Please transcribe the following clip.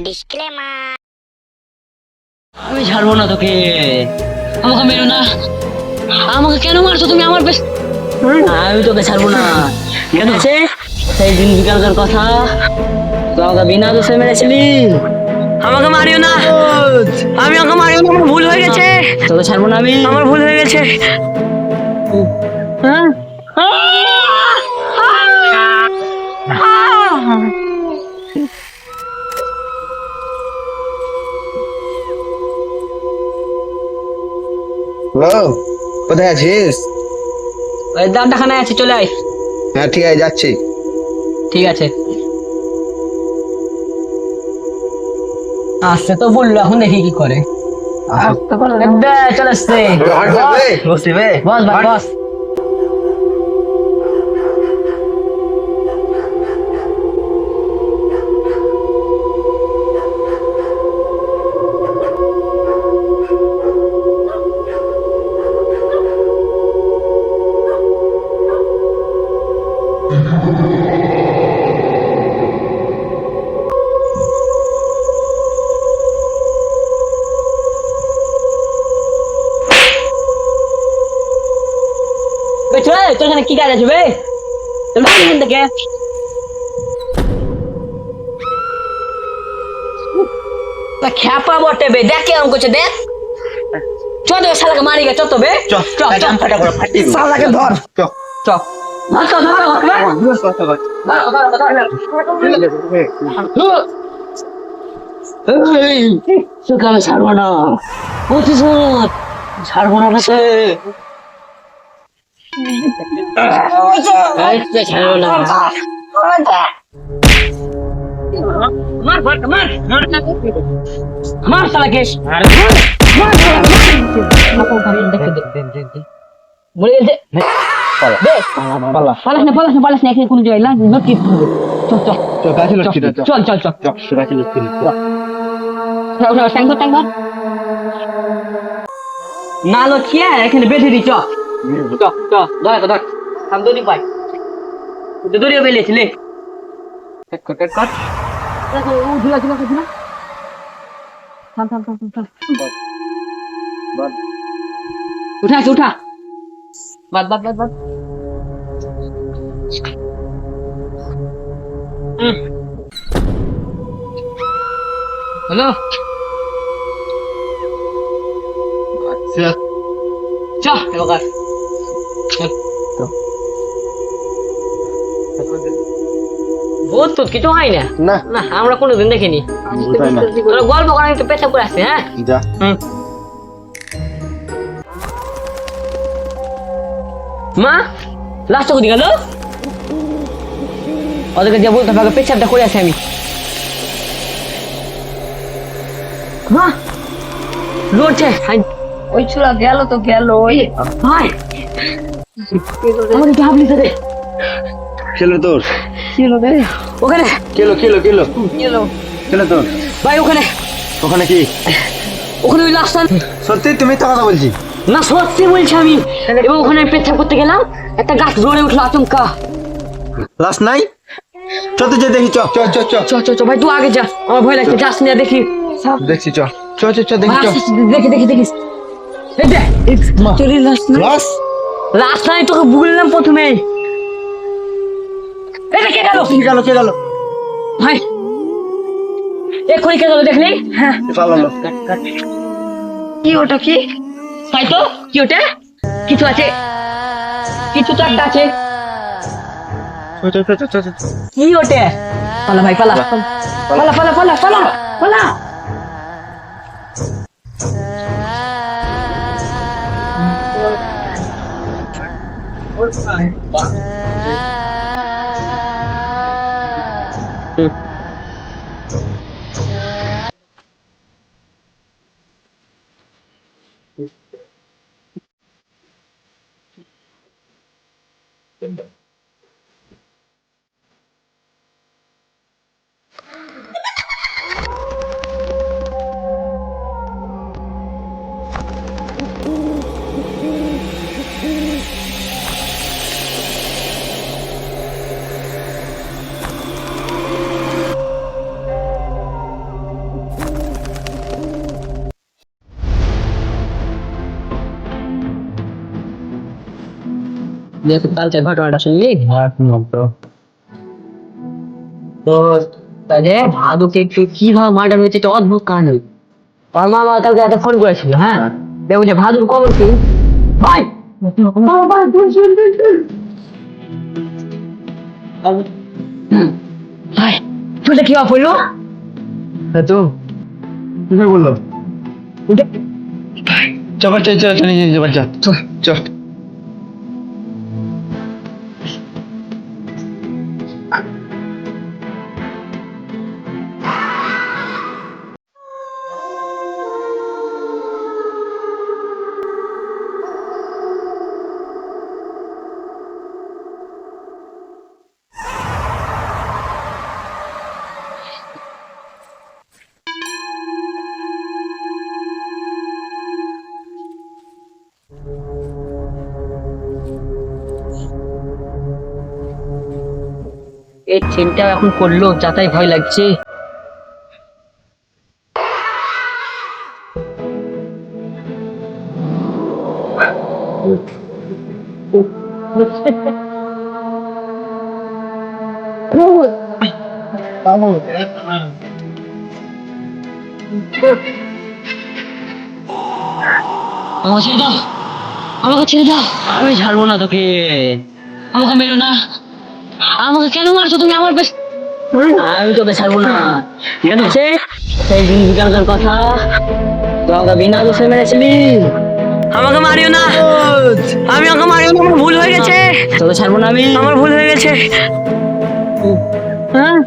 Disclaimer. আমি ছাড়বো না তোকে, আমাকে মেরো না। আমাকে কেন মারছো তুমি? আমার বেশ, আমি তোকে ছাড়বো না। কেন আছে সেই দিন বিকালকার কথা, তো আমাকে বিনা দোষে মেরেছিলি। আমাকে মারিও না, আমি আমাকে মারিও না, আমার ভুল হয়ে গেছে। তোকে ছাড়বো না আমি, আমার ভুল হয়ে গেছে। হ্যাঁ হ্যালো, কোথায় আছিস? ওই ডাক্তারখানায় আছে, চলে আয়। হ্যাঁ ঠিক আছে, যাচ্ছি। ঠিক আছে, আসছে তো বললো, এখন দেখি কি করে। চলে আসছে, বস ভাই বস। তোর এখানে কি কাজ আছে বে? তোর ভাই এখান থেকে খ্যাপা বটে বে, দেখ কেমন করছে, দেখ। চ তো শালাকে মারি গে, চ তো বে, চ চ চ, শালাকে ধর, চ চ। সকালে ছাড়বো না, পঁচিশ ছাড়বো না সে, ছাড়বো না। মার মার মার মার শালাকে, মরে গেছে। পালাস না, এখানে কোনো জায়গায় না, লটকিয়ে থাকবে। চল চল চল চল চল, ট্যাঙ্ক না লটকিয়ে এখানে বেঁধে দি। চ ধর আমি দড়ি পাই, দড়িও বেরিয়েছি, লে উঠা বাদ হ্যালো, চ এবার ভূত তো কিছু হয় না, না আমরা কোনোদিন দেখিনি। তোরা গল্প করা একটু পেছাব করে আসছে। হ্যাঁ যা। মা লাস্ট কোথায় গেল? ওদেরকে যে বলতে পারবে পেছাবটা করে আসি আমি। মা লড়ছে, ওই চুলা গেল তো গেল। ওই ভাই আমাকে একটু হাবলি দে। খেলো তোর, ওখানে খেলো তোর ভাই, ওখানে কি? ওখানে ওই লাস্ট। সত্যি তুমি তো কথা বলছি না, সত্যি বলছি আমি। এবং ওখানে পেছাব করতে গেলাম, একটা গাছ জোরে উঠলো আচমকা। লাস্ট নাই, চল তো যে দেখি, চ ভাই তুই আগে যা, আমার ভয় লাগছে, যাস না দেখি। দেখছি, চ দেখি দেখিস লাস্ট নাই, তোকে বললাম প্রথমে। এটা কে গেল ভাই? এক্ষুনি কে গেল দেখলি? হ্যাঁ কি ওটা? কি তাই তো, কি ওটা? কিছু আছে, কিছু তো একটা আছে। কি ওটা? পালা ভাই, পালা। দেখ কালকে ঘটনাটা শুনলি? তো তাহলে ভাদুকে একটু কিভাবে মার্ডার হয়েছে এটা অদ্ভুত কাহিনী। ওর মা আমার কালকে একটা ফোন করেছিল, হ্যাঁ দেখো যে ভাদুর খবর কি ভাই। ভাই তুই কি অফ হইলো তো কি বললো? উঠে চ বাচ্চা চ চ নিয়ে যা বাচ্চা চ চ। এই চেনটা এখন করলো যাতাই ভয় লাগছে। আমাকে ছেড়ে দাও, আমাকে ছেড়ে দাও, আমি ছাড়বো না তোকে, আমাকে মেরো না, আমাকে কেন মারছো তুমি আমার বেশ। আমি তোকে ছাড়বো না। কেন সে সেই দিন বিকালকার কথা, তোকে বিনা দোষে মেরেছিলি। আমাকে মারিও না, আমি ওকে মারিও না, আমার ভুল হয়ে গেছে, তোকে ছাড়বো না আমি, আমার ভুল হয়ে গেছে। হ্যাঁ